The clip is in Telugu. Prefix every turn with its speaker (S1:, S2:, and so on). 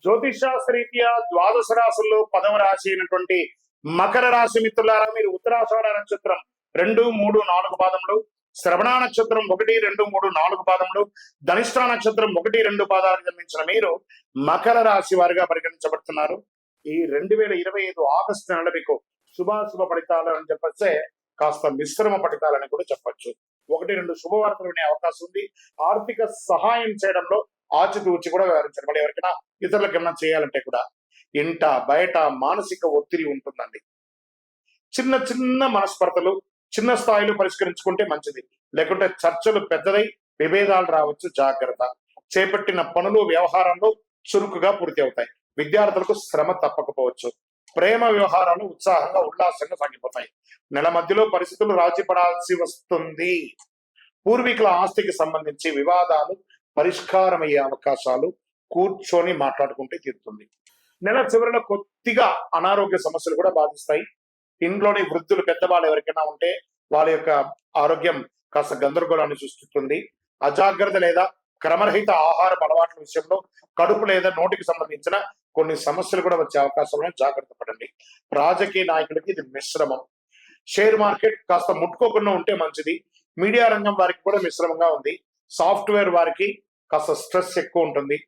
S1: జ్యోతిషాస్త్రరీత్యా ద్వాదశ రాశుల్లో 10వ రాశి అయినటువంటి మకర రాశి మిత్రులారా, మీరు ఉత్తరాషాఢ నక్షత్రం 2, 3, 4 పాదములు, శ్రవణ నక్షత్రం 1, 2, 3, 4 పాదములు, ధనిష్ట నక్షత్రం 1, 2 పాదాలకు జన్మించిన మీరు మకర రాశి వారిగా పరిగణించబడుతున్నారు. ఈ 2025 ఆగస్టు నెల మీకు శుభాశుభ ఫలితాలు అని చెప్పొచ్చే కాస్త మిశ్రమ ఫలితాలని కూడా చెప్పొచ్చు. 1, 2 శుభవార్తలు వినే అవకాశం ఉంది. ఆర్థిక సహాయం చేయడంలో ఆచితూచి కూడా వ్యవహరించారు. మళ్ళీ ఎవరికైనా ఇతరులకు ఏమైనా చేయాలంటే కూడా ఇంట బయట మానసిక ఒత్తిడి ఉంటుందండి. చిన్న చిన్న మనస్పర్ధలు చిన్న స్థాయిలో పరిష్కరించుకుంటే మంచిది, లేకుంటే చర్చలు పెద్దదై విభేదాలు రావచ్చు. జాగ్రత్త. చేపట్టిన పనులు వ్యవహారంలో చురుకుగా పూర్తి అవుతాయి. విద్యార్థులకు శ్రమ తప్పకపోవచ్చు. ప్రేమ వ్యవహారాలు ఉత్సాహంగా ఉల్లాసంగా సాగిపోతాయి. నెల మధ్యలో పరిస్థితులు రాజీ పడాల్సి వస్తుంది. పూర్వీకుల ఆస్తికి సంబంధించి వివాదాలు పరిష్కారమయ్యే అవకాశాలు కూర్చొని మాట్లాడుకుంటే తీరుతుంది. నెల చివరిలో కొద్దిగా అనారోగ్య సమస్యలు కూడా బాధిస్తాయి. ఇంట్లోని వృద్ధులు పెద్దవాళ్ళు ఎవరికైనా ఉంటే వాళ్ళ యొక్క ఆరోగ్యం కాస్త గందరగోళాన్ని సృష్టిస్తుంది. అజాగ్రత్త లేదా క్రమరహిత ఆహార అలవాట్ల విషయంలో కడుపు లేదా నోటికి సంబంధించిన కొన్ని సమస్యలు కూడా వచ్చే అవకాశం, జాగ్రత్త పడండి. రాజకీయ నాయకులకి ఇది మిశ్రమం. షేర్ మార్కెట్ కాస్త ముట్టుకోకుండా ఉంటే మంచిది. మీడియా రంగం వారికి కూడా మిశ్రమంగా ఉంది. సాఫ్ట్వేర్ వారికి కాస్త స్ట్రెస్ ఎక్కువ ఉంటుంది.